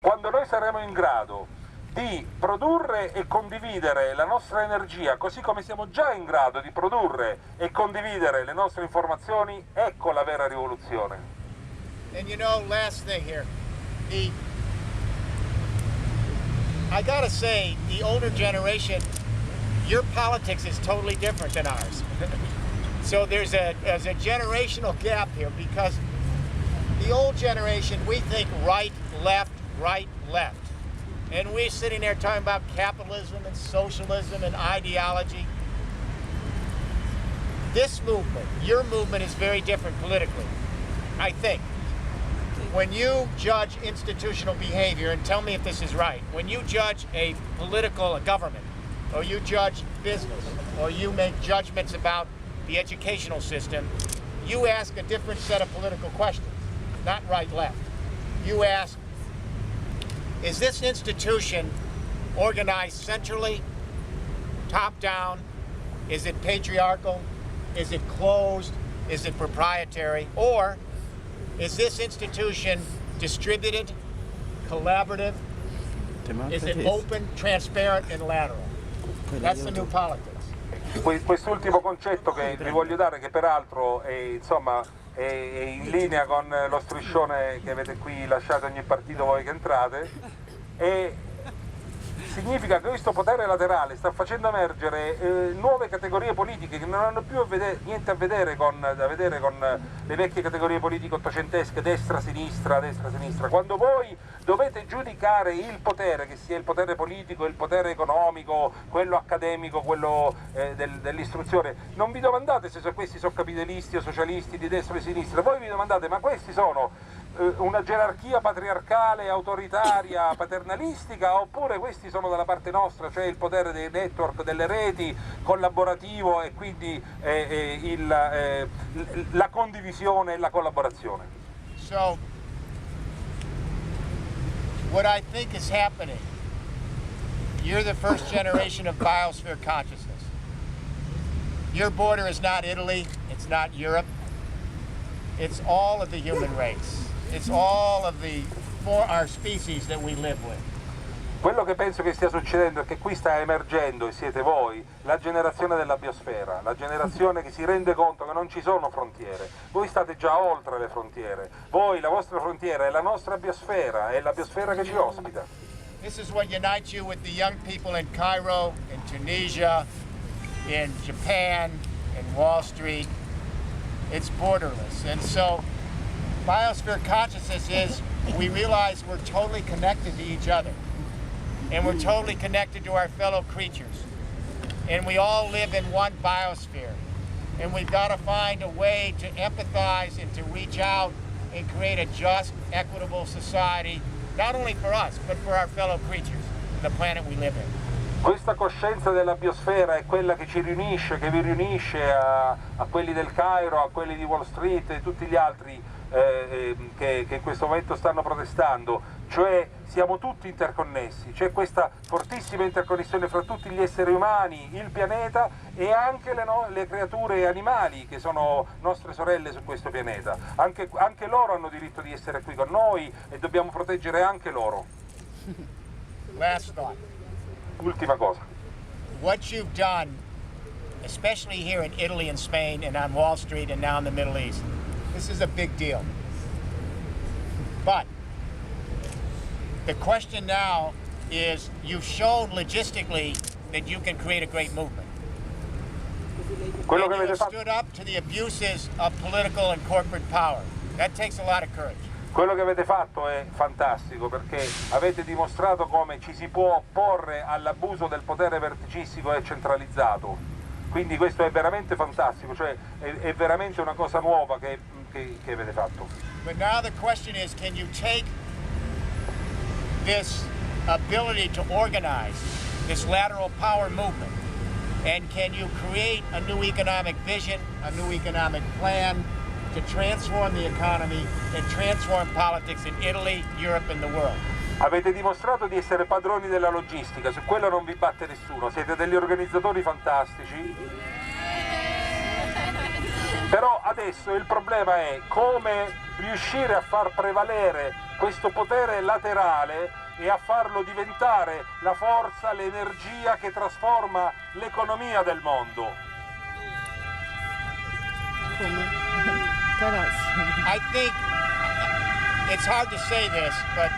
Quando noi saremo in grado di produrre e condividere la nostra energia, così come siamo già in grado di produrre e condividere le nostre informazioni, ecco la vera rivoluzione. And you know, last thing here, I gotta say, the older generation, your politics is totally different than ours. So there's a generational gap here, because the old generation, we think right, left, right, left. And we're sitting there talking about capitalism and socialism and ideology. This movement, your movement, is very different politically, I think. When you judge institutional behavior, and tell me if this is right, when you judge a government, or you judge business, or you make judgments about the educational system, you ask a different set of political questions, not right-left. You ask, is this institution organized centrally, top-down? Is it patriarchal? Is it closed? Is it proprietary? Or is this institution distributed, collaborative? Is it open, transparent, and lateral? That's the new politics. Quest'ultimo concetto che vi voglio dare, che peraltro è in linea con lo striscione che avete qui lasciato ogni partito voi che entrate, e significa che questo potere laterale sta facendo emergere nuove categorie politiche che non hanno più niente a vedere con le vecchie categorie politiche ottocentesche, destra-sinistra, destra-sinistra. Quando voi dovete giudicare il potere, che sia il potere politico, il potere economico, quello accademico, quello dell'istruzione, non vi domandate se questi sono capitalisti o socialisti di destra o di sinistra, voi vi domandate: ma questi sono una gerarchia patriarcale, autoritaria, paternalistica, oppure questi sono dalla parte nostra, cioè il potere dei network, delle reti, collaborativo, e quindi la condivisione e la collaborazione. So, what I think is happening, you're the first generation of biosphere consciousness. Your border is not Italy, it's not Europe, it's all of the human race. It's all of our species that we live with. Quello che penso che stia succedendo è che qui sta emergendo, e siete voi, la generazione della biosfera, la generazione che si rende conto che non ci sono frontiere. Voi state già oltre le frontiere. Voi, la vostra frontiera è la nostra biosfera, è la biosfera che ci ospita. This is what unites you with the young people in Cairo, in Tunisia, in Japan, in Wall Street. It's borderless. And so biosphere consciousness is, we realize we're totally connected to each other, and we're totally connected to our fellow creatures, and we all live in one biosphere, and we've got to find a way to empathize and to reach out and create a just, equitable society, not only for us, but for our fellow creatures, the planet we live in. Questa coscienza della biosfera è quella che ci riunisce, che vi riunisce a quelli del Cairo, a quelli di Wall Street e tutti gli altri che in questo momento stanno protestando, cioè siamo tutti interconnessi, c'è questa fortissima interconnessione fra tutti gli esseri umani, il pianeta e anche le creature animali che sono nostre sorelle su questo pianeta. Anche loro hanno diritto di essere qui con noi e dobbiamo proteggere anche loro. Last thought. Ultima cosa. What you've done, especially here in Italy and Spain and on Wall Street and now in the Middle East, this is a big deal. But the question now is, you've shown logistically that you can create a great movement. And you have stood up to the abuses of political and corporate power. That takes a lot of courage. Quello che avete fatto è fantastico, perché avete dimostrato come ci si può opporre all'abuso del potere verticistico e centralizzato. Quindi questo è veramente fantastico, cioè è veramente una cosa nuova che avete fatto. But now the question is, can you take this ability to organize this lateral power movement, and can you create a new economic vision, a new economic plan to transform the economy and transform politics in Italy, Europe and the world? Avete dimostrato di essere padroni della logistica, su quello non vi batte nessuno, siete degli organizzatori fantastici. Però Adesso il problema è come riuscire a far prevalere questo potere laterale e a farlo diventare la forza, l'energia che trasforma l'economia del mondo. I think it's hard to say this, but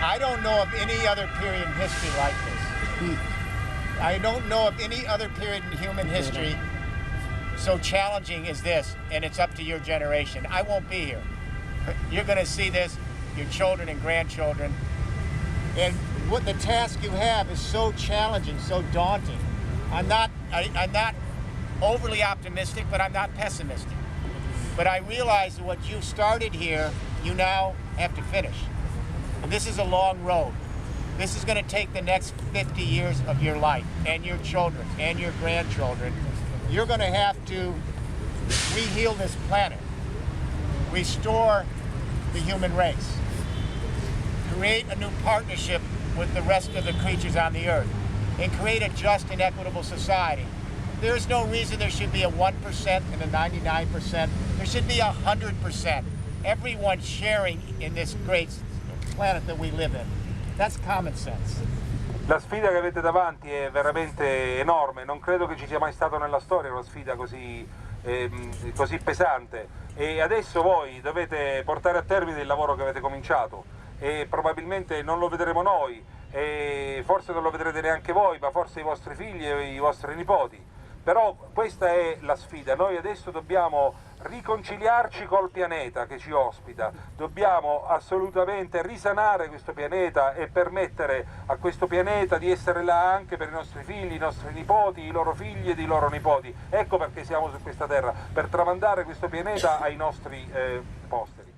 I don't know of any other period in history like this. I don't know of any other period in human history so challenging as this, and it's up to your generation. I won't be here. You're going to see this, your children and grandchildren, and what the task you have is so challenging, so daunting. I'm not overly optimistic, but I'm not pessimistic. But I realize that what you started here, you now have to finish. And this is a long road. This is going to take the next 50 years of your life, and your children, and your grandchildren. You're going to have to re-heal this planet, restore the human race, create a new partnership with the rest of the creatures on the earth, and create a just and equitable society. There's no reason there should be a 1% and a 99%. There should be 100%. Everyone sharing in this great planet that we live in. That's common sense. La sfida che avete davanti è veramente enorme, non credo che ci sia mai stata nella storia una sfida così pesante, e adesso voi dovete portare a termine il lavoro che avete cominciato e probabilmente non lo vedremo noi e forse non lo vedrete neanche voi, ma forse i vostri figli e i vostri nipoti. Però questa è la sfida, noi adesso dobbiamo riconciliarci col pianeta che ci ospita, dobbiamo assolutamente risanare questo pianeta e permettere a questo pianeta di essere là anche per i nostri figli, i nostri nipoti, i loro figli ed i loro nipoti. Ecco perché siamo su questa terra, per tramandare questo pianeta ai nostri posteri.